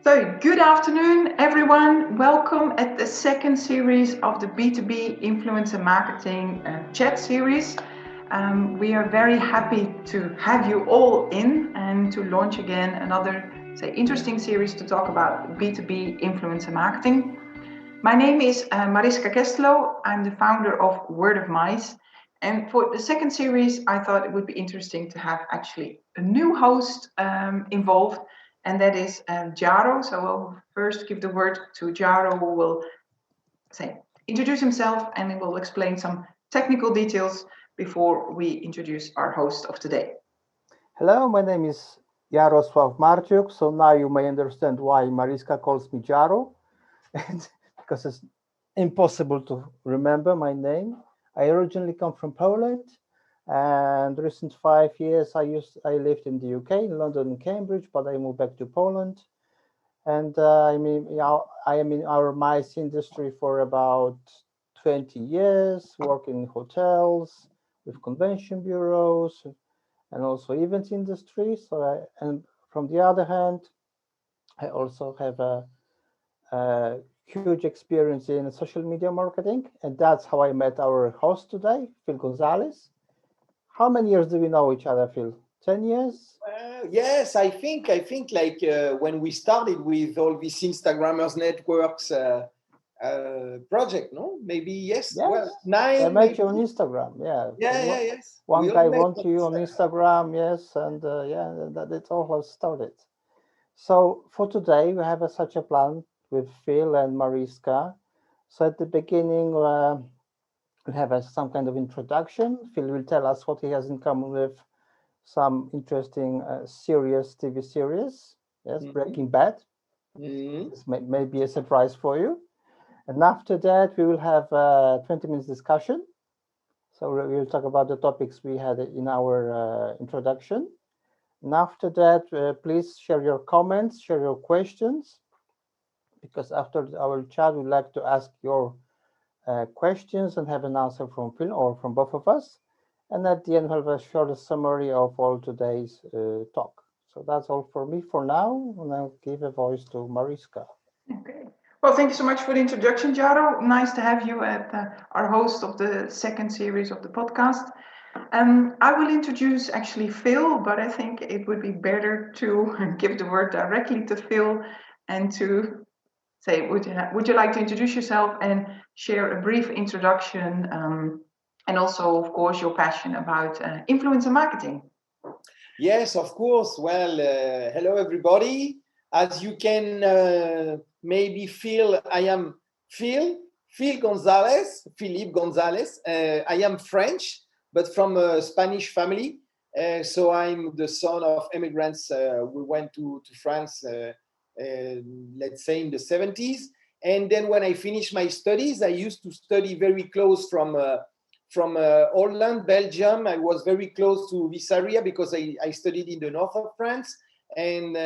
So, good afternoon, everyone. Welcome at the second series of the B2B Influencer Marketing chat series. We are very happy to have you all in and to launch again another, interesting series to talk about B2B influencer marketing. My name is Mariska Kesteloo. I'm the founder of Word of Mice. And for the second series, I thought it would be interesting to have actually a new host involved, and that is Jaro. So I'll first give the word to Jaro, who will introduce himself and he will explain some technical details before we introduce our host of today. Hello, my name is Jaroslaw Marciuk. So now you may understand why Mariska calls me Jaro, because it's impossible to remember my name. I originally come from Poland, and the recent 5 years I lived in the UK, in London and Cambridge, but I moved back to Poland. And I am in our mice industry for about 20 years, working in hotels, with convention bureaus, and also events industry. And from the other hand, I also have a huge experience in social media marketing, and that's how I met our host today, Phil Gonzalez. How many years do we know each other, Phil? 10 years? Yes, I think like when we started with all these Instagrammers networks project, no? Maybe yes. Well, I 9. met you on Instagram. Yes. One guy wants you on Instagram, yes, and that's all how it started. So for today, we have such a plan with Phil and Mariska. So at the beginning, we have some kind of introduction. Phil will tell us what he has in common with some interesting serious TV series. Yes, Breaking Bad. This may be a surprise for you. And after that, we will have a 20 minutes discussion. So we'll talk about the topics we had in our introduction. And after that, please share your comments, share your questions, because after our chat, we'd like to ask your questions and have an answer from Phil or from both of us. And at the end, we'll have a short summary of all today's talk. So that's all for me for now, and I'll give a voice to Mariska. Okay. Well, thank you so much for the introduction, Jaro. Nice to have you as our host of the second series of the podcast. I will introduce actually Phil, but I think it would be better to give the word directly to Phil and to say, would you like to introduce yourself and share a brief introduction, and also, of course, your passion about influencer marketing? Yes, of course. Well, hello, everybody. As you can maybe feel, I am Phil Gonzalez, Philippe Gonzalez. I am French, but from a Spanish family. So I'm the son of immigrants. We went to France, let's say in the 70s. And then when I finished my studies, I used to study very close from Holland, Belgium. I was very close to this area because I studied in the north of France and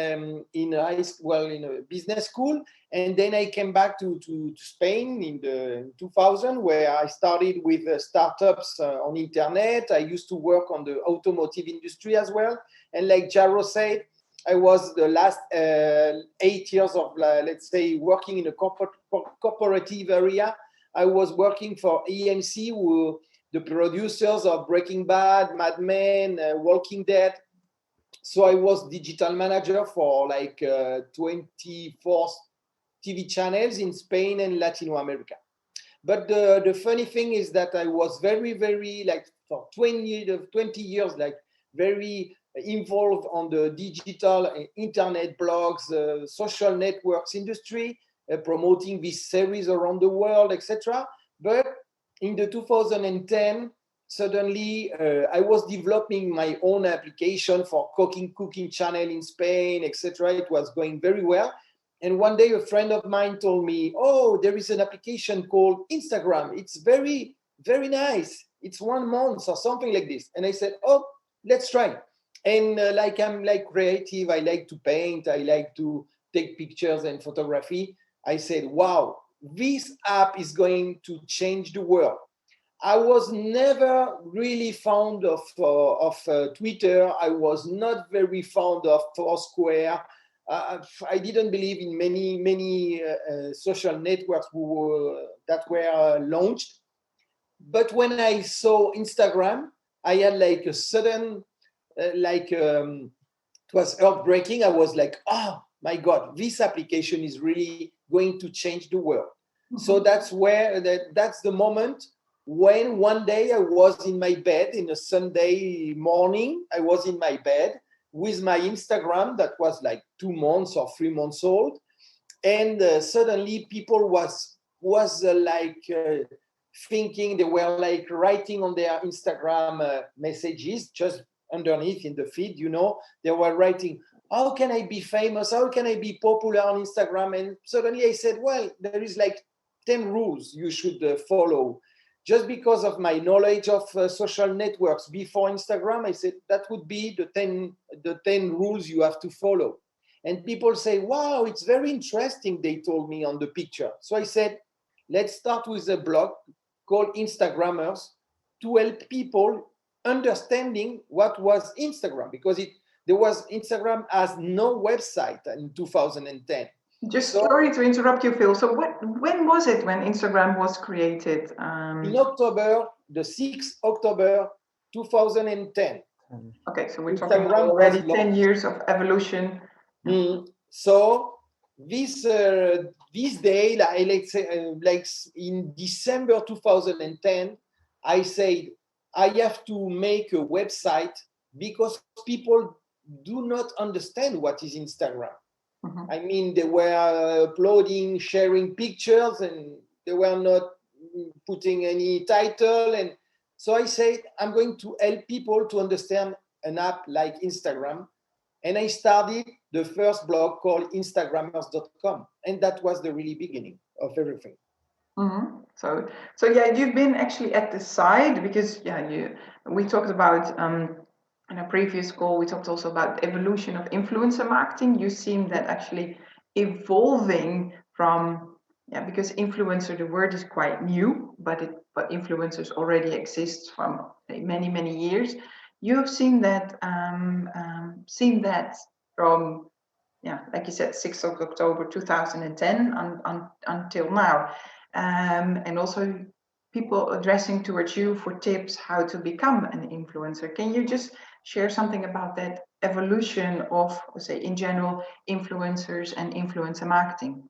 in a business school. And then I came back to Spain in the 2000, where I started with startups on internet. I used to work on the automotive industry as well. And like Jaro said, I was the last 8 years of, let's say, working in a cooperative area. I was working for EMC, who the producers of Breaking Bad, Mad Men, Walking Dead. So I was digital manager for like 24 TV channels in Spain and Latin America. But the funny thing is that I was very, very, like for 20 years, like very involved on the digital internet blogs, social networks industry, promoting this series around the world, etc. But in the 2010, suddenly I was developing my own application for cooking channel in Spain, etc. It was going very well. And one day a friend of mine told me, oh, there is an application called Instagram. It's very, very nice. It's 1 month or something like this. And I said, oh, let's try. And I'm like creative. I like to paint. I like to take pictures and photography. I said, wow, this app is going to change the world. I was never really fond of Twitter. I was not very fond of Foursquare. I didn't believe in many social networks that were launched. But when I saw Instagram, I had like a sudden, it was earthbreaking. I was like, oh my God, this application is really going to change the world. Mm-hmm. So that's the moment when one day I was in my bed in a Sunday morning. I was in my bed with my Instagram that was like 2 months or 3 months old, and suddenly people was thinking, they were like writing on their Instagram messages just underneath in the feed, they were writing, how can I be famous? How can I be popular on Instagram? And suddenly I said, well, there is like 10 rules you should follow. Just because of my knowledge of social networks before Instagram, I said that would be the 10 rules you have to follow. And people say, wow, it's very interesting, they told me on the picture. So I said, let's start with a blog called Instagrammers to help people understanding what was Instagram, because Instagram has no website in 2010. Sorry to interrupt you, Phil. So when was it when Instagram was created? In October, the 6th October 2010. Okay, so we're talking about already 10 years of evolution. So this day, let's say, like in December 2010, I said, I have to make a website because people do not understand what is Instagram. Mm-hmm. I mean, they were uploading, sharing pictures, and they were not putting any title. And so I said, I'm going to help people to understand an app like Instagram. And I started the first blog called Instagrammers.com. And that was the really beginning of everything. Mm-hmm. So yeah, you've been actually at the side because we talked about in a previous call, we talked also about the evolution of influencer marketing. You seem that actually evolving from, because influencer, the word is quite new, but influencers already exist from many, many years. You've seen that from, like you said, 6th of October 2010 until now. And also people addressing towards you for tips how to become an influencer. Can you just share something about that evolution of, say, in general, influencers and influencer marketing?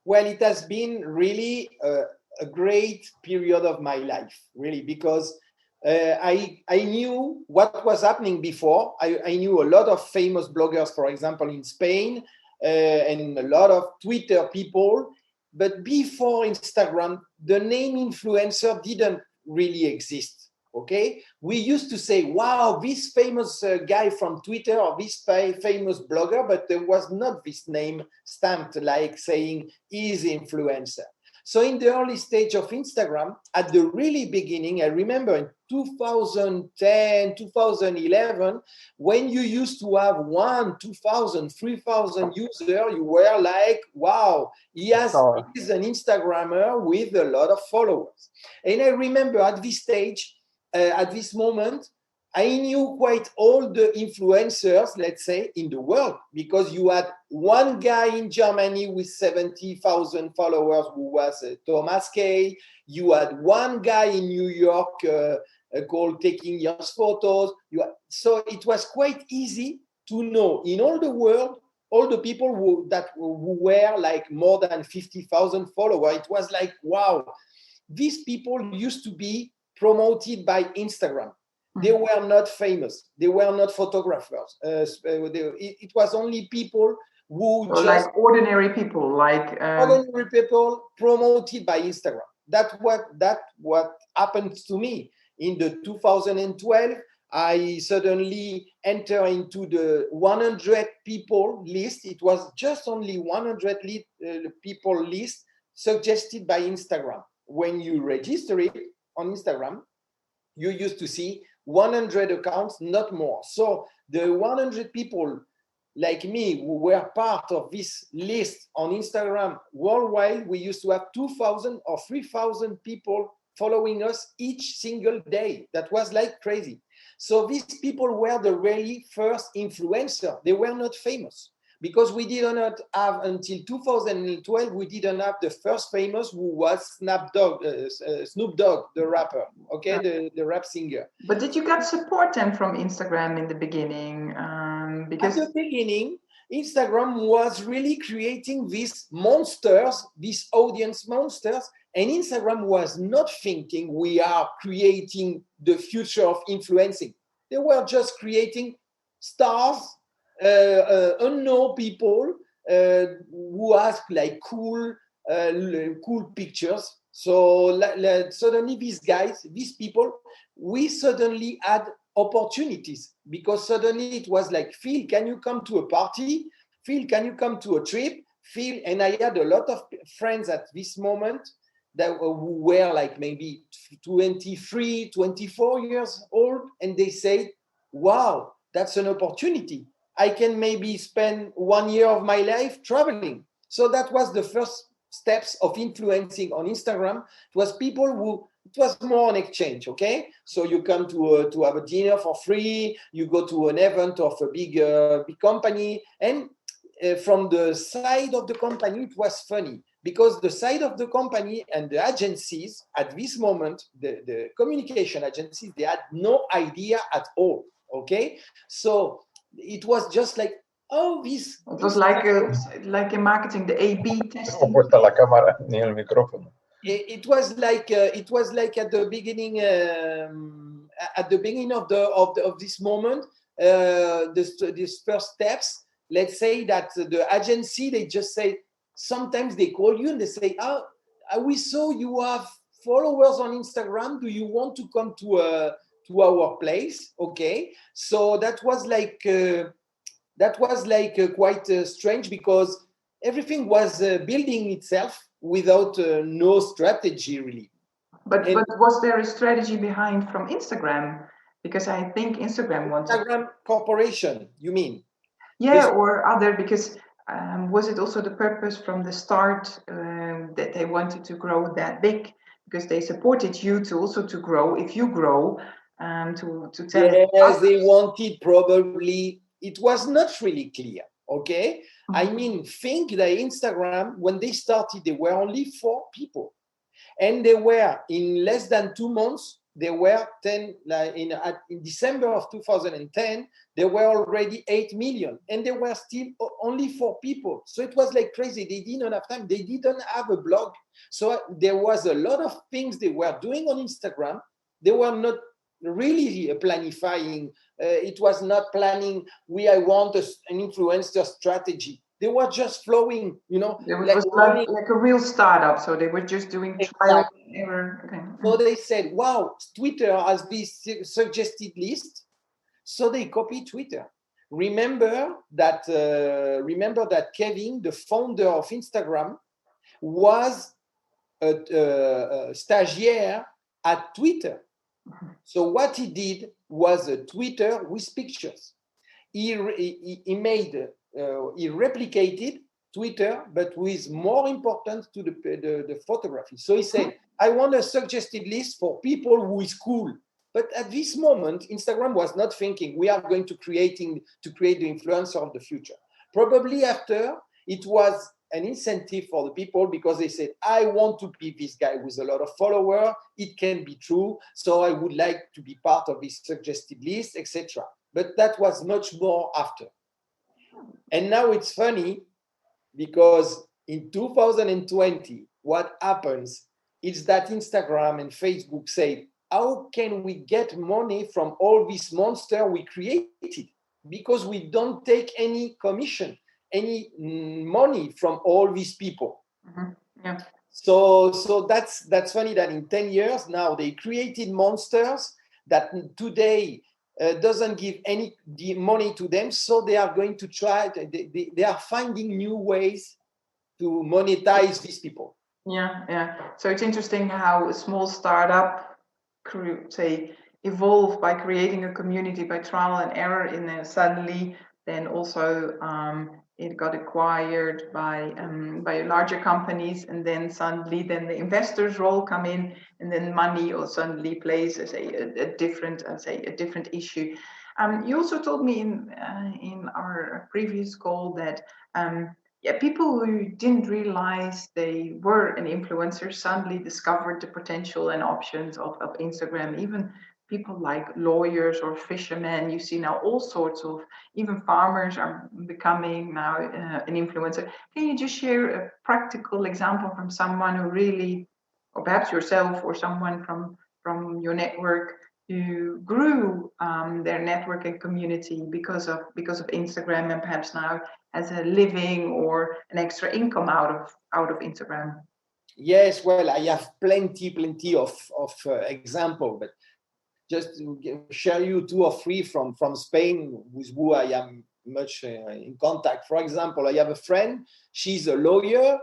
Well, it has been really a great period of my life, really, because I knew what was happening before. I knew a lot of famous bloggers, for example, in Spain, and a lot of Twitter people. But before Instagram, the name influencer didn't really exist. Okay, we used to say, wow, this famous guy from Twitter or this famous blogger, but there was not this name stamped like saying is influencer. So in the early stage of Instagram, at the really beginning, I remember in 2010, 2011, when you used to have 1, 2,000, 3,000 users, you were like, wow, he's an Instagrammer with a lot of followers. And I remember at this stage, at this moment, I knew quite all the influencers, let's say, in the world, because you had one guy in Germany with 70,000 followers who was Thomas K. You had one guy in New York called Taking Your Photos. So it was quite easy to know in all the world, all the people who were like more than 50,000 followers. It was like, wow, these people used to be promoted by Instagram. They were not famous. They were not photographers. It was only people who like ordinary people, ordinary people promoted by Instagram. That's what happened to me in the 2012. I suddenly enter into the 100 people list. It was just only 100 people list suggested by Instagram. When you register it on Instagram, you used to see 100 accounts, not more. So the 100 people like me who were part of this list on Instagram worldwide, we used to have 2,000 or 3,000 people following us each single day. That was like crazy. So these people were the really first influencer. They were not famous, because we did not have until 2012, we didn't have the first famous who was Snoop Dogg, the rapper, okay, the rap singer. But did you get support then from Instagram in the beginning? Because at the beginning, Instagram was really creating these monsters, these audience monsters, and Instagram was not thinking we are creating the future of influencing. They were just creating stars, unknown people who ask like cool pictures. So suddenly these guys, these people, we suddenly had opportunities, because suddenly it was like, Phil, can you come to a party? Phil, can you come to a trip? Phil, and I had a lot of friends at this moment that who were like maybe 23, 24 years old, and they said, wow, that's an opportunity. I can maybe spend 1 year of my life traveling. So that was the first steps of influencing on Instagram. It was people who, it was more an exchange, okay? So you come to have a dinner for free, you go to an event of a big company, and from the side of the company, it was funny, because the side of the company and the agencies at this moment, the communication agencies, they had no idea at all, okay? So it was just like, oh, this... it was like in marketing, the A/B testing. Puesta la cámara ni el micrófono. It was like at the beginning of this moment, these first steps. Let's say that the agency, they just say, sometimes they call you and they say, oh, we saw you have followers on Instagram. Do you want to come to our place? Okay, so that was quite strange, because everything was building itself without no strategy really. But was there a strategy behind from Instagram? Because I think Instagram wanted... Instagram corporation, you mean? Yeah, or other, because was it also the purpose from the start that they wanted to grow that big? Because they supported you to also to grow, if you grow, to tell it. Yes, they wanted probably, it was not really clear, okay? Mm-hmm. I mean, think that Instagram, when they started, they were only 4 people. And they were, in less than 2 months, they were 10, like in December of 2010, they were already 8 million, and they were still only 4 people. So it was like crazy. They didn't have time. They didn't have a blog. So there was a lot of things they were doing on Instagram. They were not really planifying. It was not planning, I want an influencer strategy. They were just flowing, you know. It was like a real startup. So they were just doing trial and error. Okay. So they said, wow, Twitter has this suggested list. So they copied Twitter. Remember that Kevin, the founder of Instagram, was a stagiaire at Twitter. So what he did was a Twitter with pictures. He replicated Twitter, but with more importance to the photography. So he said, I want a suggested list for people who is cool. But at this moment, Instagram was not thinking we are going to create the influencer of the future. Probably after, it was an incentive for the people, because they said, I want to be this guy with a lot of followers. It can be true. So I would like to be part of this suggested list, etc. But that was much more after. And now it's funny, because in 2020, what happens is that Instagram and Facebook say, how can we get money from all this monster we created? Because we don't take any commission, any money from all these people. Mm-hmm. Yeah. So that's funny that in 10 years now they created monsters that today doesn't give any money to them. So they are going to try, they are finding new ways to monetize these people. Yeah. So it's interesting how a small startup evolve by creating a community by trial and error, and then suddenly then also it got acquired by larger companies, and then suddenly then the investors' role come in, and then money or suddenly plays as a different issue. You also told me in our previous call that people who didn't realize they were an influencer suddenly discovered the potential and options of Instagram. Even people like lawyers or fishermen, you see now all sorts of, even farmers are becoming now an influencer. Can you just share a practical example from someone who really, or perhaps yourself or someone from your network, who grew their network and community because of Instagram, and perhaps now has a living or an extra income out of Instagram? Yes, well, I have plenty of example, but just to share you 2 or 3 from Spain with who I am much in contact. For example, I have a friend. She's a lawyer.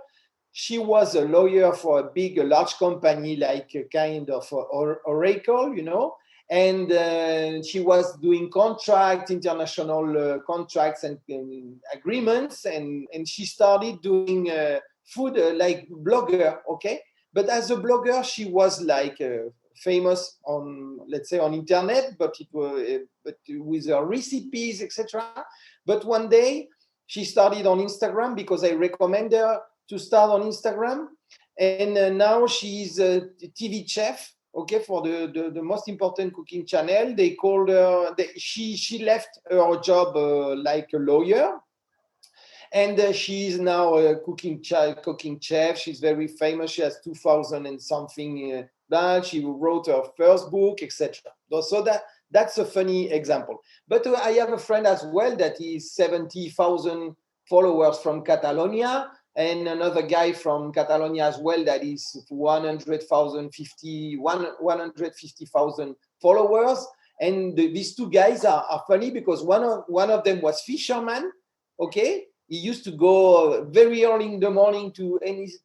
She was a lawyer for a large company, like a kind of Oracle, you know. And she was doing international contracts and agreements, and she started doing food like blogger, okay? But as a blogger, she was like famous on, let's say, on internet, but with her recipes, etc. But one day she started on Instagram because I recommend her to start on Instagram, and now she's a TV chef, okay, for the most important cooking channel. They called her. She left her job like a lawyer, and she's now a cooking chef. She's very famous. She has 2,000 and something. She wrote her first book, etc. So that's a funny example. But I have a friend as well that is 70,000 followers from Catalonia, and another guy from Catalonia as well that is 150,000 followers. And these 2 guys are funny because one of them was fisherman, okay? He used to go very early in the morning to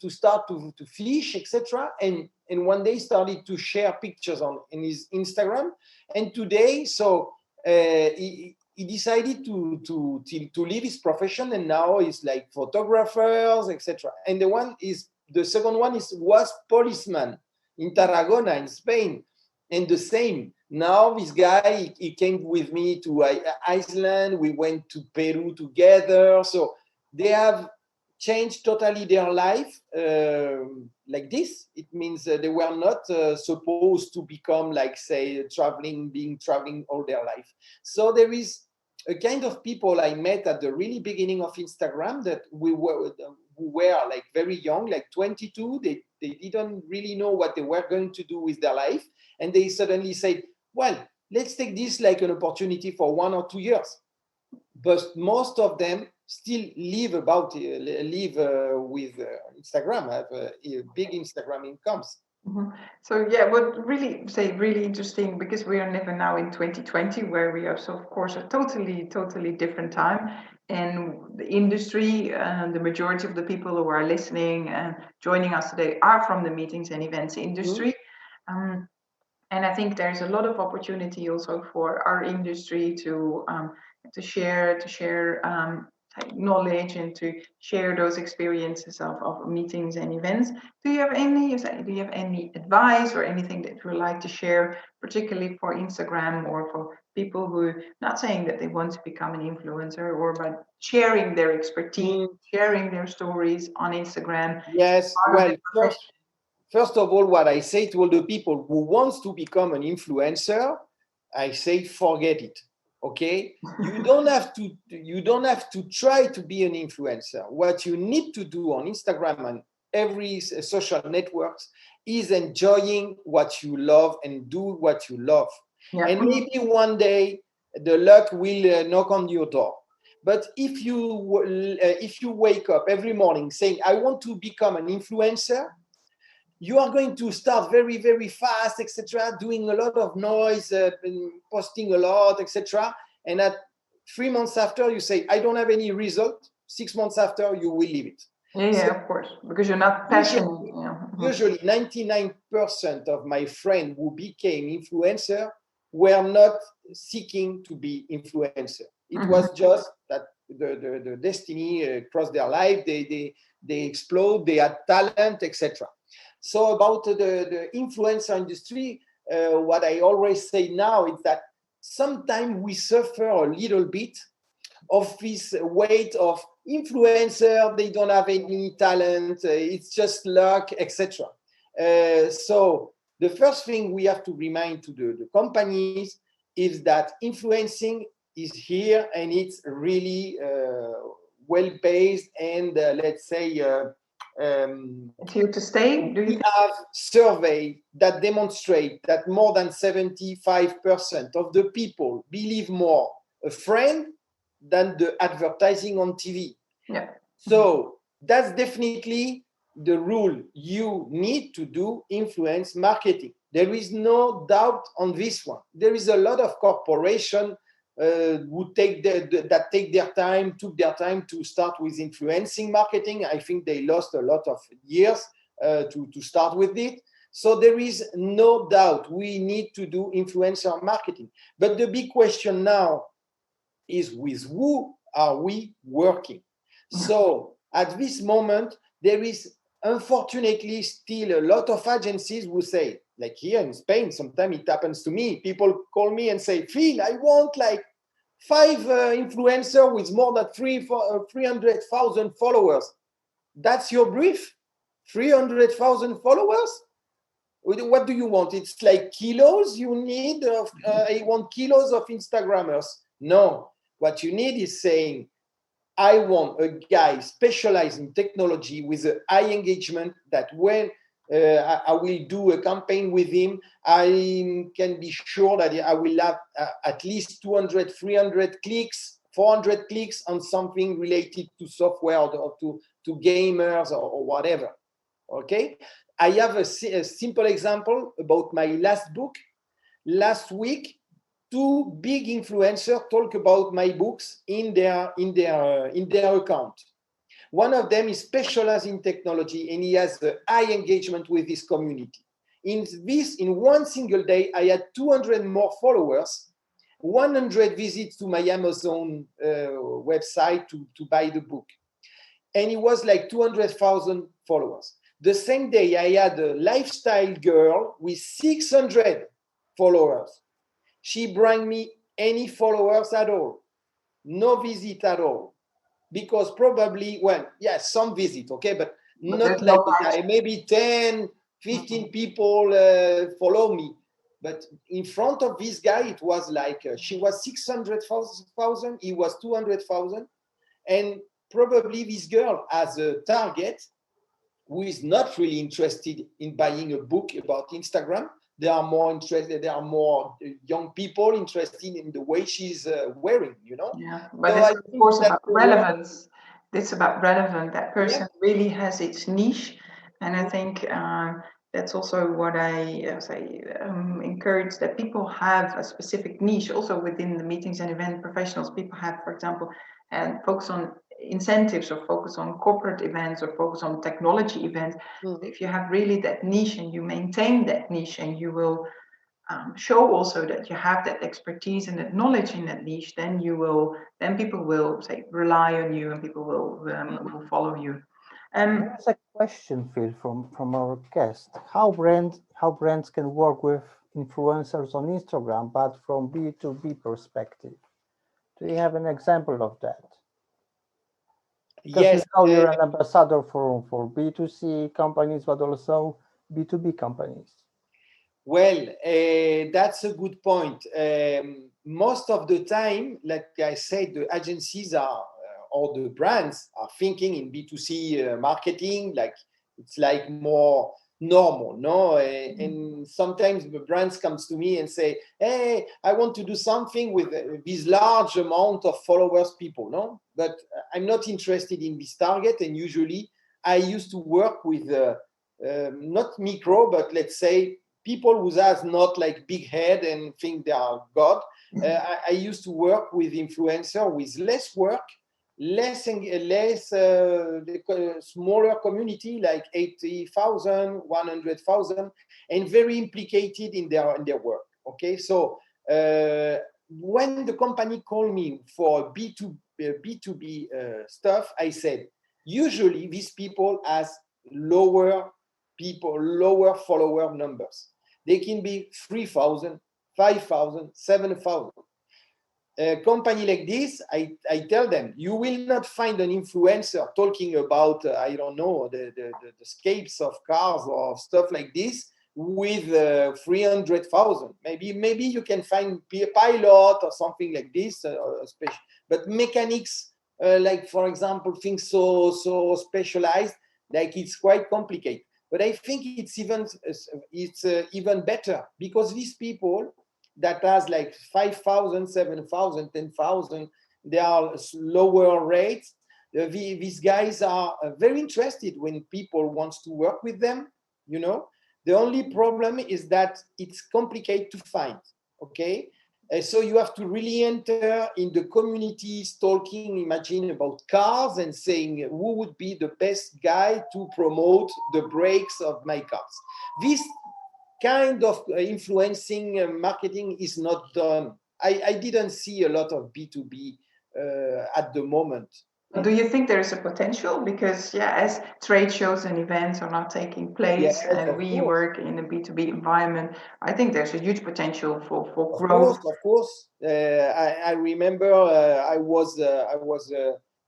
start to fish, etc. And one day started to share pictures in his Instagram. And today, so he decided to leave his profession, and now he's like photographers, etc. And the second one was policeman in Tarragona in Spain, and the same. Now this guy, he came with me to Iceland. We went to Peru together. So they have changed totally their life like this. It means they were not supposed to become, like, say, traveling all their life. So there is a kind of people I met at the really beginning of Instagram that who were like very young, like 22. They didn't really know what they were going to do with their life. And they suddenly said, well, let's take this like an opportunity for 1 or 2 years. But most of them still live with Instagram, have big Instagram incomes. Mm-hmm. So yeah, what really interesting, because we are living now in 2020, where we are, so of course, a totally different time, and the industry, the majority of the people who are listening and joining us today are from the meetings and events industry. Mm-hmm. And I think there's a lot of opportunity also for our industry to share knowledge and to share those experiences of meetings and events. Do you have any advice or anything that you would like to share, particularly for Instagram or for people who, not saying that they want to become an influencer, or but sharing their expertise, sharing their stories on Instagram? Yes, well, first of all, what I say to all the people who wants to become an influencer, I say forget it. Okay, you don't have to try to be an influencer. What you need to do on Instagram and every social networks is enjoying what you love and do what you love. Yeah. And maybe one day the luck will knock on your door. But if you wake up every morning saying, I want to become an influencer, you are going to start very, very fast, etc., doing a lot of noise, posting a lot, etc. And at 3 months after, you say, I don't have any result. 6 months after, you will leave it. Yeah, of course, because you're not passionate. Usually 99% of my friends who became influencer were not seeking to be influencer. It was just that the destiny crossed their life. They explode. They had talent, etc. So about the influencer industry, what I always say now is that sometimes we suffer a little bit of this weight of influencer, they don't have any talent, it's just luck, etc. So the first thing we have to remind to the companies is that influencing is here and it's really well-based and let's say it's here to stay. Do you we have surveys that demonstrate that more than 75% of the people believe more a friend than the advertising on TV. Yeah. So that's definitely the rule. You need to do influence marketing. There is no doubt on this one. There is a lot of corporations who took their time to start with influencing marketing. I think they lost a lot of years to start with it. So there is no doubt we need to do influencer marketing. But the big question now is with who are we working? So at this moment, there is unfortunately still a lot of agencies who say, like here in Spain, sometimes it happens to me, people call me and say, Phil, I want like 5 influencers with more than 300,000 followers. That's your brief? 300,000 followers? What do you want? It's like kilos you need? I want kilos of Instagrammers. No, what you need is saying, I want a guy specialized in technology with a high engagement that when I will do a campaign with him, I can be sure that I will have at least 200, 300 clicks, 400 clicks on something related to software or to gamers or whatever. Okay? I have a simple example about my last book. Last week, 2 big influencers talk about my books in their account. One of them is specialized in technology and he has a high engagement with his community. In one single day, I had 200 more followers, 100 visits to my Amazon website to buy the book. And it was like 200,000 followers. The same day, I had a lifestyle girl with 600 followers. She brought me any followers at all, no visit at all, because probably, well, yes, some visit, okay, but not like maybe 10, 15 people follow me. But in front of this guy, it was like she was 600,000, he was 200,000, and probably this girl has a target who is not really interested in buying a book about Instagram. They are more interested. There are more young people interested in the way she's wearing. You know. Yeah, but so it's of course about relevance. It's about relevance. That person really has its niche, and I think that's also what I encourage, that people have a specific niche. Also within the meetings and event professionals, people have, for example, and focus on incentives or focus on corporate events or focus on technology events. If you have really that niche and you maintain that niche and you will show also that you have that expertise and that knowledge in that niche, then people will say rely on you and people will follow you. There's a question, Phil, from our guest. How brands can work with influencers on Instagram, but from B2B perspective? Do you have an example of that? Because yes, you're an ambassador for B2C companies, but also B2B companies. Well, that's a good point. Most of the time, like I said, the agencies or the brands are thinking in B2C marketing, like it's like more normal, no? And sometimes the brands comes to me and say, hey, I want to do something with this large amount of followers people, no? But I'm not interested in this target. And usually I used to work with not micro, but let's say people who has not like big head and think they are God. I used to work with influencer with less work, less smaller community, like 80,000, 100,000, and very implicated in their work. Okay, so when the company called me for B2B stuff, I said, usually these people has lower follower numbers. They can be 3,000, 5,000, 7,000. A company like this, I tell them, you will not find an influencer talking about, I don't know, the scapes of cars or stuff like this with 300,000. Maybe you can find a pilot or something like this, but mechanics, like for example, things so specialized, like it's quite complicated. But I think it's even better, because these people that has like 5,000, 7,000, 10,000, they are lower rates. These guys are very interested when people want to work with them, you know. The only problem is that it's complicated to find, okay? So you have to really enter in the communities talking, imagine, about cars and saying who would be the best guy to promote the brakes of my cars. This kind of influencing marketing is not done. I didn't see a lot of B2B at the moment. Do you think there is a potential? Because as trade shows and events are not taking place, and we work in a B2B environment, I think there's a huge potential for growth. Of course. I remember I was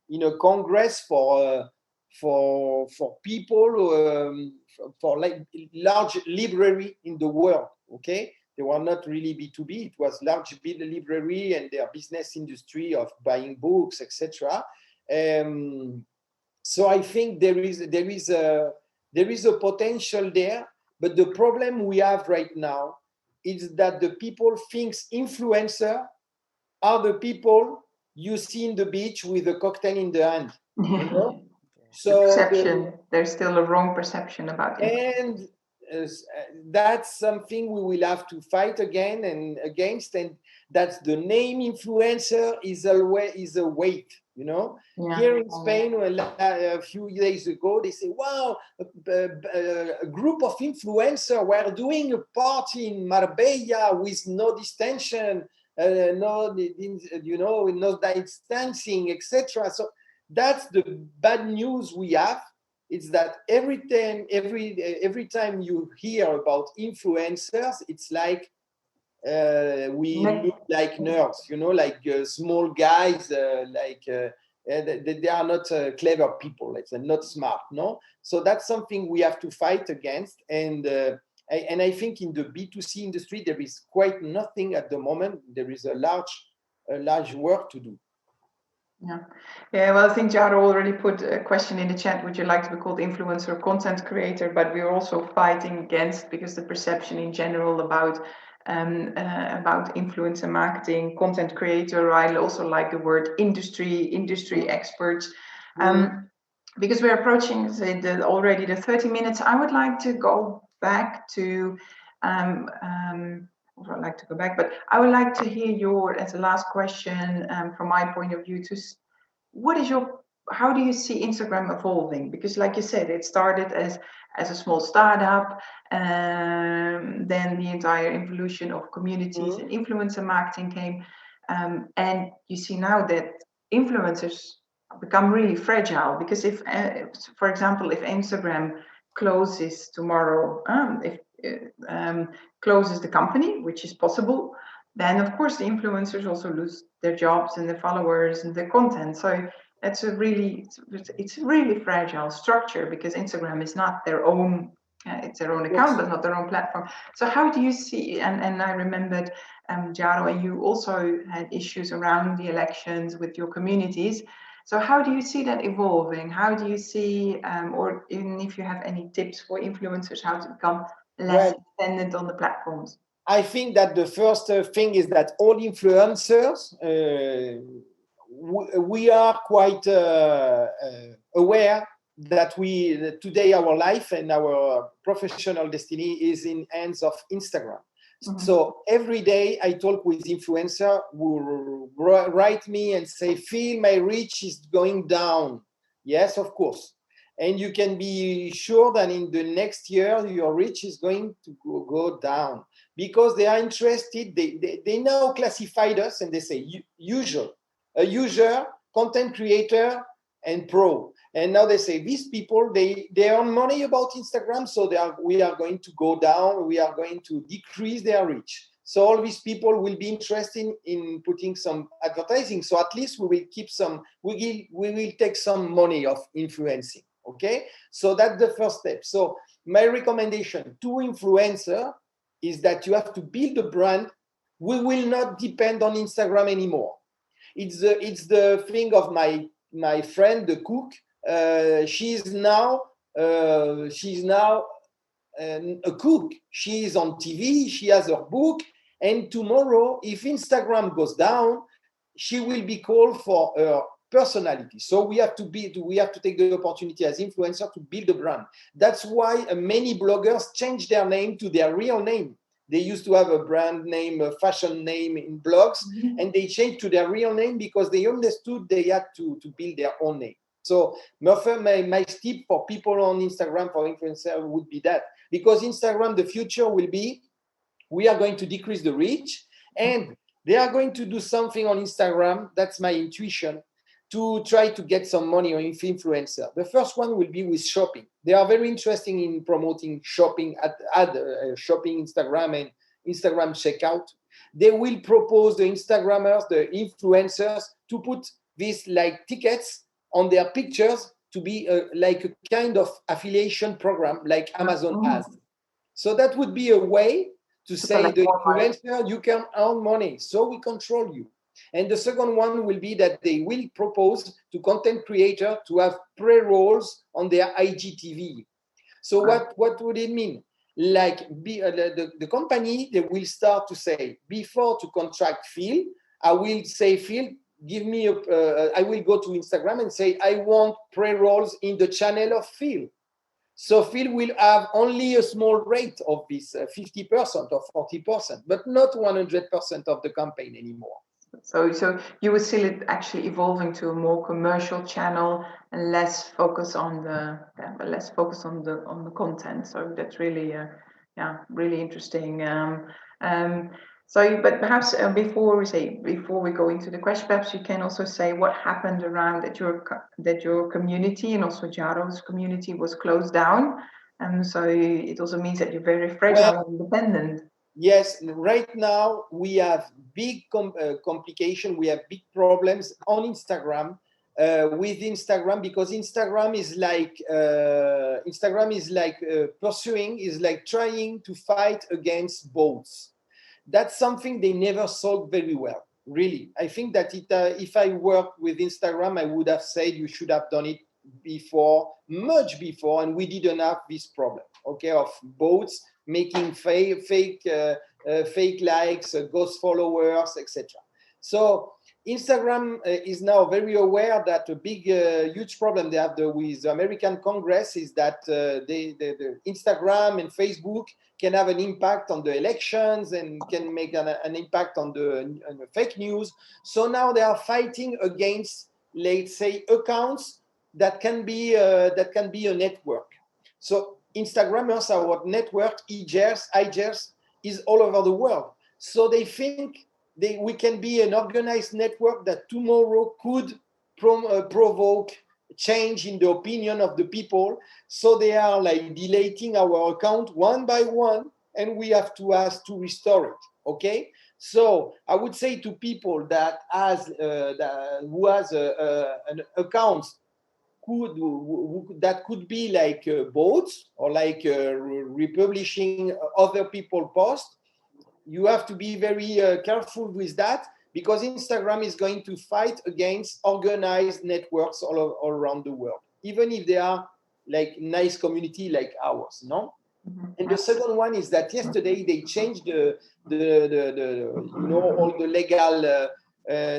in a congress for people for like large library in the world. Okay, they were not really B2B. It was large library and their business industry of buying books, etc. So I think there is a potential there, but the problem we have right now is that the people think influencer are the people you see in the beach with a cocktail in the hand. You know? So there's still a wrong perception about it. And that's something we will have to fight again and against, and that's the name influencer is a weight, you know. Here in Spain, a few days ago, they say, wow, a group of influencers were doing a party in Marbella with no distension, no distancing, etc. So that's the bad news we have. It's that every time you hear about influencers, it's like we look like nerds, you know, like small guys, they are not clever people, they're not smart, no? So that's something we have to fight against. And I think in the B2C industry, there is quite nothing at the moment. There is a large work to do. Well, I think Jaro already put a question in the chat. Would you like to be called influencer or content creator? But we're also fighting against, because the perception in general about influencer marketing, content creator. I also like the word industry experts, because we're approaching already the 30 minutes. I would like to go back to. I'd like to go back, but I would like to hear as a last question, from my point of view, how do you see Instagram evolving? Because like you said, it started as a small startup, then the entire evolution of communities and influencer marketing came, and you see now that influencers become really fragile, because if, for example, if Instagram closes tomorrow, closes the company, which is possible, then of course the influencers also lose their jobs and their followers and their content. So it's a really fragile structure, because Instagram is not their own, it's their own account, but not their own platform. So how do you see, and I remembered, Jaro, you also had issues around the elections with your communities. So how do you see that evolving? How do you see, or even if you have any tips for influencers, how to become less dependent on the platforms? I think that the first thing is that all influencers, we are quite aware that today our life and our professional destiny is in hands of Instagram. So every day I talk with influencers who write me and say, Phil, my reach is going down. Yes, of course. And you can be sure that in the next year, your reach is going to go down, because they are interested. They now classified us, and they say a user, content creator, and pro. And now they say these people, they earn money about Instagram, so we are going to go down. We are going to decrease their reach. So all these people will be interested in putting some advertising. So at least we will keep some, we will take some money of influencing. Okay, so that's the first step. So my recommendation to influencer is that you have to build a brand. We will not depend on Instagram anymore. It's the thing of my friend, the cook. She's now a cook. She is on TV. She has her book. And tomorrow, if Instagram goes down, she will be called for her personality. So we have to take the opportunity as influencer to build a brand. That's why many bloggers change their name to their real name. They used to have a brand name, a fashion name in blogs, and they changed to their real name because they understood they had to build their own name. So my tip for people on Instagram, for influencer, would be that. Because Instagram, the future will be, we are going to decrease the reach, and they are going to do something on Instagram, that's my intuition, to try to get some money on influencer. The first one will be with shopping. They are very interested in promoting shopping shopping Instagram and Instagram checkout. They will propose the Instagrammers, the influencers, to put these like tickets on their pictures to be like a kind of affiliation program like Amazon has. So that would be a way to say the influencer, you can earn money, so we control you. And the second one will be that they will propose to content creator to have pre-rolls on their IGTV. So what would it mean? Like the company, they will start to say, before to contract Phil, I will say, Phil, give me I will go to Instagram and say, I want pre-rolls in the channel of Phil. So Phil will have only a small rate of this 50% or 40%, but not 100% of the campaign anymore. So you would see it actually evolving to a more commercial channel and less focus on the content. So that's really really interesting. But perhaps before we go into the question, perhaps you can also say what happened around that your community and also Jaro's community was closed down, and so it also means that you're very fragile and independent. Yes, right now we have big complication. We have big problems on Instagram with Instagram, because Instagram is like trying to fight against bots. That's something they never solved very well, really. I think that if I worked with Instagram, I would have said you should have done it before, much before, and we didn't have this problem, okay, of bots making fake likes, ghost followers, etc. So Instagram is now very aware that a big, huge problem they have with the American Congress is that the Instagram and Facebook can have an impact on the elections and can make an impact on the fake news. So now they are fighting against, let's say, accounts that can be a network. So Instagrammers, our network, Igers, is all over the world. So they think we can be an organized network that tomorrow could provoke change in the opinion of the people. So they are like deleting our account one by one, and we have to ask to restore it. Okay. So I would say to people that who has an account that could be like bots or like republishing other people's posts, you have to be very careful with that, because Instagram is going to fight against organized networks all around the world, even if they are like nice community like ours, no? Mm-hmm. And the second one is that yesterday they changed the all the legal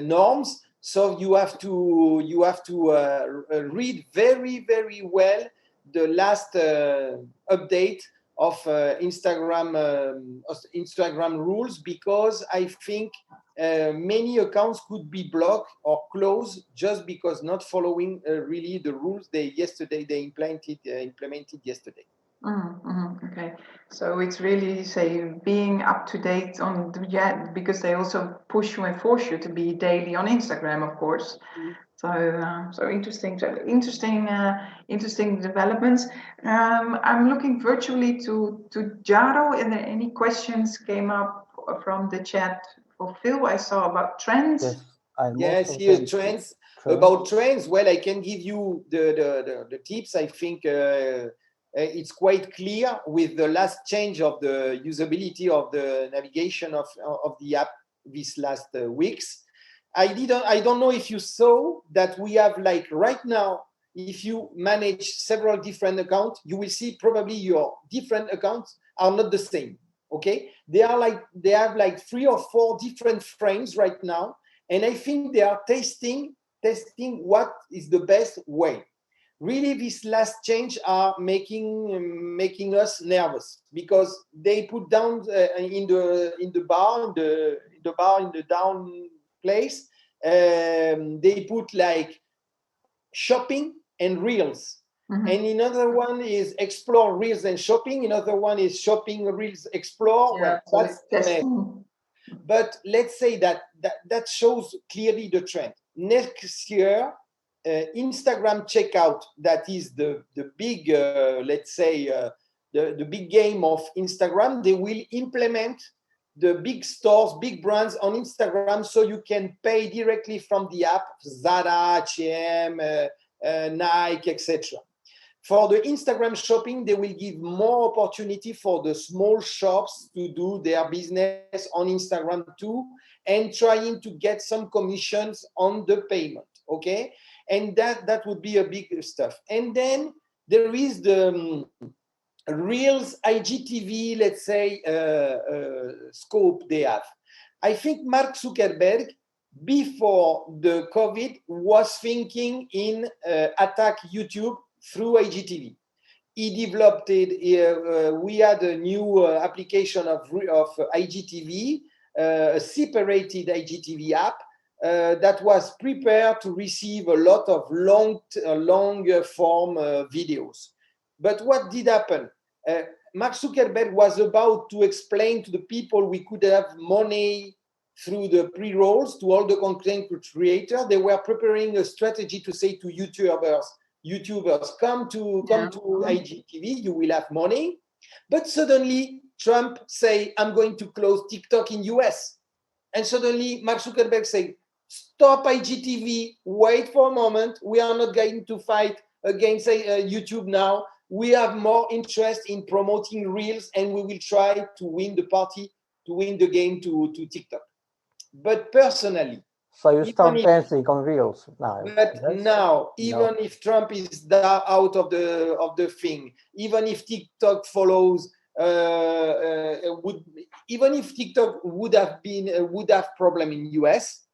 norms. So you have to read very, very well the last update of Instagram rules, because I think many accounts could be blocked or closed just because not following really the rules they implemented yesterday. Mm-hmm. Okay, so it's really being up to date on because they also push you and force you to be daily on Instagram, of course. Mm-hmm. So interesting developments. I'm looking virtually to Jaro. Are there any questions came up from the chat for Phil. I saw about trends. Yes, and Yes, here trends. About trends, well, I can give you the tips. I think it's quite clear with the last change of the usability of the navigation of the app these last weeks. I don't know if you saw that we have, like, right now, if you manage several different accounts, you will see probably your different accounts are not the same. Okay, they have like 3 or 4 different frames right now, and I think they are testing what is the best way. Really, this last change are making us nervous, because they put down in the bar in the down place, they put like shopping and reels. Mm-hmm. And another one is explore reels and shopping. Another one is shopping reels explore. Yeah, well, that's but let's say that shows clearly the trend. Next year, Instagram checkout, that is the big, let's say, the big game of Instagram. They will implement the big stores, big brands on Instagram, so you can pay directly from the app, Zara, H&M, Nike, etc. For the Instagram shopping, they will give more opportunity for the small shops to do their business on Instagram too, and trying to get some commissions on the payment, okay? And that would be a big stuff. And then there is the Reels IGTV, let's say, scope they have. I think Mark Zuckerberg, before the COVID, was thinking in attack YouTube through IGTV. He developed it. We had a new application of IGTV, a separated IGTV app that was prepared to receive a lot of long form videos. But what did happen? Mark Zuckerberg was about to explain to the people we could have money through the pre-rolls to all the content creators. They were preparing a strategy to say to YouTubers, come to IGTV, you will have money. But suddenly Trump say, I'm going to close TikTok in US. And suddenly Mark Zuckerberg say, stop IGTV, wait for a moment. We are not going to fight against YouTube now. We have more interest in promoting Reels, and we will try to win the party, to win the game to TikTok. But personally, so you start dancing on Reels now. But yes? Now, even if Trump is out of the thing, even if TikTok follows, even if TikTok would have problem in US,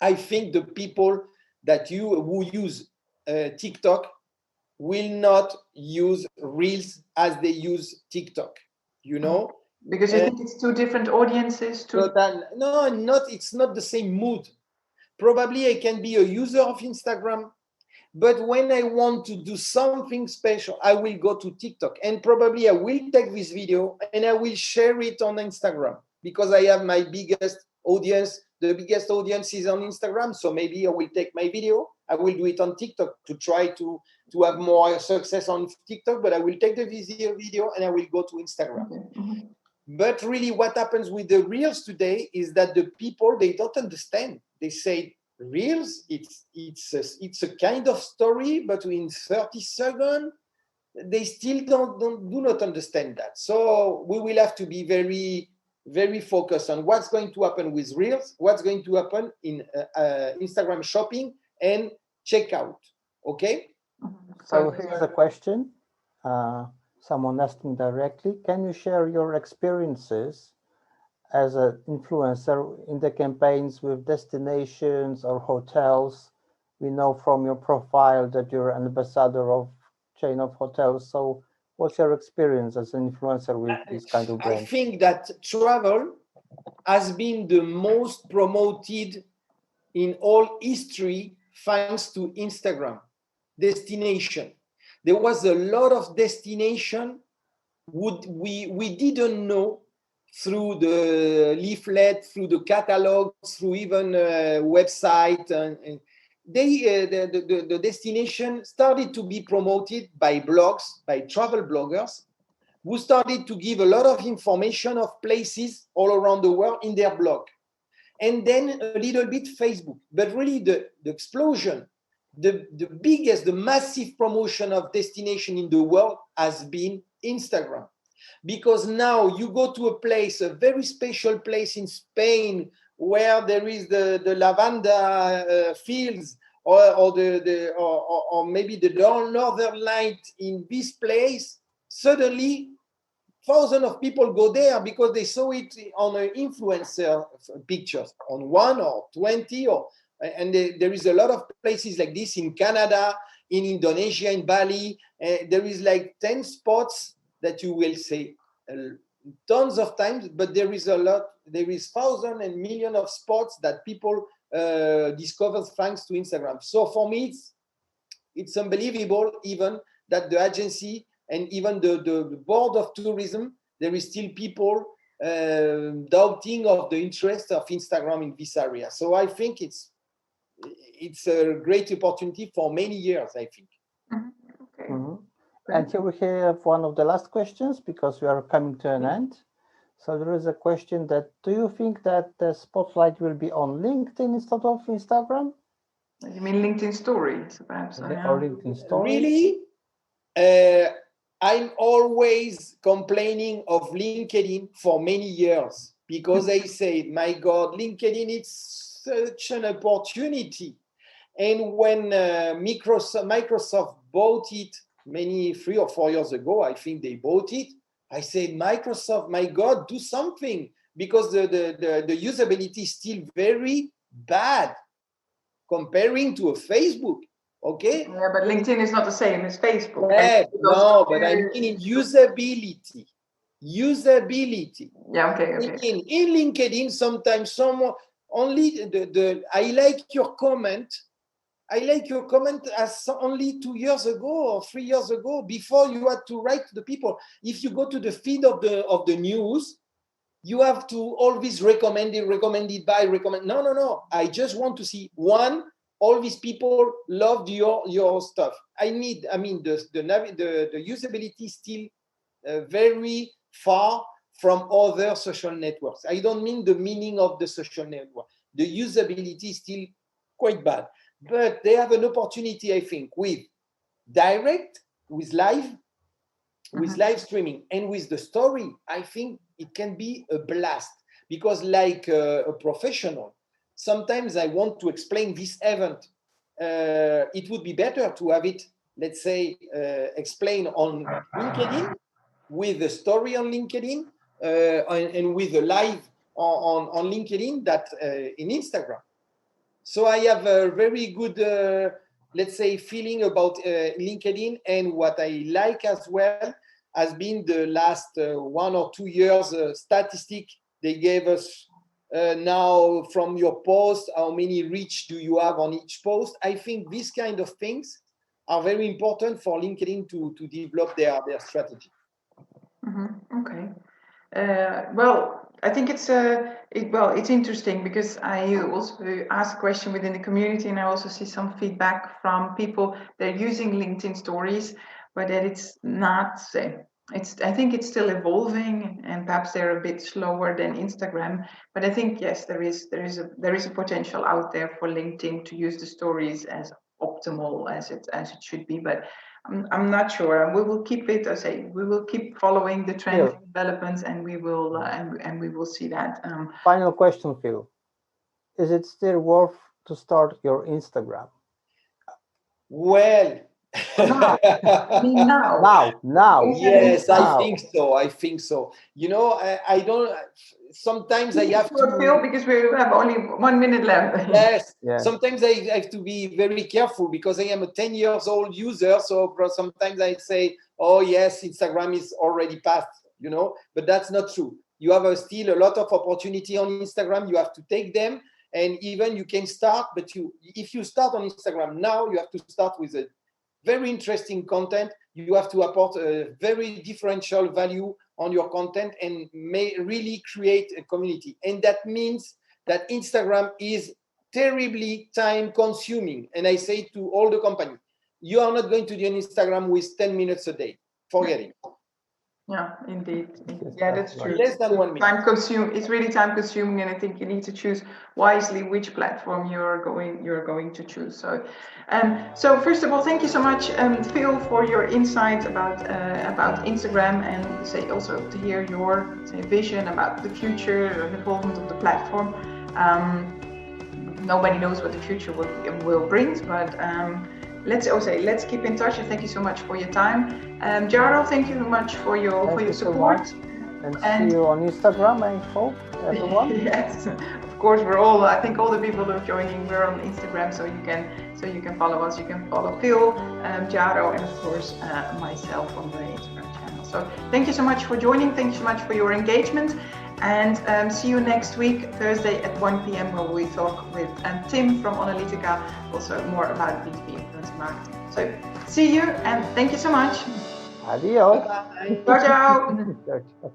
I think the people who use TikTok will not use Reels as they use TikTok, you know? Because you think it's 2 different audiences? It's not the same mood. Probably I can be a user of Instagram, but when I want to do something special, I will go to TikTok, and probably I will take this video and I will share it on Instagram, because I have my biggest audience. The biggest audience is on Instagram, so maybe I will take my video, I will do it on TikTok to try to have more success on TikTok, but I will take the video and I will go to Instagram. Mm-hmm. But really what happens with the Reels today is that the people, they don't understand. They say, Reels, it's a kind of story, but in 30 seconds, they still do not understand that. So we will have to be very, very focused on what's going to happen with Reels, what's going to happen in Instagram shopping and checkout. Okay? So here's a question. Someone asking directly, can you share your experiences as an influencer in the campaigns with destinations or hotels? We know from your profile that you're an ambassador of chain of hotels. So what's your experience as an influencer with this kind of brands? I think that travel has been the most promoted in all history thanks to Instagram. Destination. There was a lot of destination we didn't know through the leaflet, through the catalog, through even website, and the destination started to be promoted by blogs, by travel bloggers, who started to give a lot of information of places all around the world in their blog. And then a little bit Facebook. But really the explosion, the biggest, the massive promotion of destination in the world has been Instagram. Because now you go to a place, a very special place in Spain, where there is the lavender fields, or maybe the northern light in this place. Suddenly, thousands of people go there because they saw it on an influencer pictures, on 1 or 20, and there is a lot of places like this in Canada, in Indonesia, in Bali. There is like 10 spots that you will see tons of times, but there is thousands and millions of spots that people discover thanks to Instagram. So for me, it's unbelievable even that the agency and even the board of tourism, there is still people doubting of the interest of Instagram in this area. So I think it's a great opportunity for many years, I think. Mm-hmm. Okay. Mm-hmm. And here we have one of the last questions because we are coming to an end. So there is a question that, do you think that the spotlight will be on LinkedIn instead of Instagram? You mean LinkedIn stories, perhaps? Or LinkedIn stories? Really? I'm always complaining of LinkedIn for many years because I say, my God, LinkedIn is such an opportunity. And when Microsoft bought it 3 or 4 years ago, I think they bought it. I said, Microsoft, my God, do something, because the usability is still very bad comparing to a Facebook. Okay. Yeah, but LinkedIn is not the same as Facebook. Yeah, no, but I mean in usability. Usability. Yeah, okay. In LinkedIn, sometimes someone only I like your comment. I like your comment as only 2 years ago or 3 years ago. Before you had to write to the people. If you go to the feed of the news, you have to always recommend. No. I just want to see one. All these people loved your stuff. The usability is still very far from other social networks. I don't mean the meaning of the social network. The usability is still quite bad. But they have an opportunity, I think, with direct, with live streaming, and with the story. I think it can be a blast, because like a professional, sometimes I want to explain this event. It would be better to have it, let's say, explained on LinkedIn, with the story on LinkedIn, and with the live on LinkedIn, that in Instagram. So I have a very good, let's say, feeling about LinkedIn. And what I like as well has been the last 1 or 2 years statistic they gave us now from your post. How many reach do you have on each post? I think these kind of things are very important for LinkedIn to develop their strategy. Mm-hmm. Okay. Well, I think it's interesting, because I also ask a question within the community, and I also see some feedback from people that are using LinkedIn stories, but that it's not. I think it's still evolving, and perhaps they're a bit slower than Instagram. But I think yes, there is a potential out there for LinkedIn to use the stories as optimal as it should be, but. I'm not sure. We will keep it. We will keep following the trend developments, and we will and we will see that. Final question, Phil. Is it still worth to start your Instagram? Well, now. Yes, I think so. You know, I don't. Sometimes I have to. Phil, because we have only 1 minute left. Yes. Sometimes I have to be very careful, because I am a 10 years old user. So sometimes I say, oh yes, Instagram is already past, you know, but that's not true. You have still a lot of opportunity on Instagram. You have to take them, and even you can start, but if you start on Instagram now, you have to start with a very interesting content. You have to apport a very differential value on your content, and may really create a community. And that means that Instagram is terribly time consuming. And I say to all the companies, you are not going to do an Instagram with 10 minutes a day. Forget it. Yeah, indeed. Yes, Yeah, that's true. Less than 1 minute. It's really time consuming, and I think you need to choose wisely which platform you're going to choose. So first of all, thank you so much, Phil, for your insights about Instagram, and say also to hear your vision about the future and involvement of the platform. Nobody knows what the future will bring, but let's keep in touch, and thank you so much for your time. Jaro, thank you so much for your support. So and see you on Instagram, I hope, everyone. Yes, of course, I think all the people who are joining, we're on Instagram, so you can follow us. You can follow Phil, Jaro, and of course myself on the Instagram channel. So thank you so much for joining. Thank you so much for your engagement. And see you next week, Thursday at 1 p.m. where we talk with Tim from Analytica, also more about B2B influence marketing. So see you, and thank you so much. Adios. Bye. Ciao, ciao. Ciao, ciao.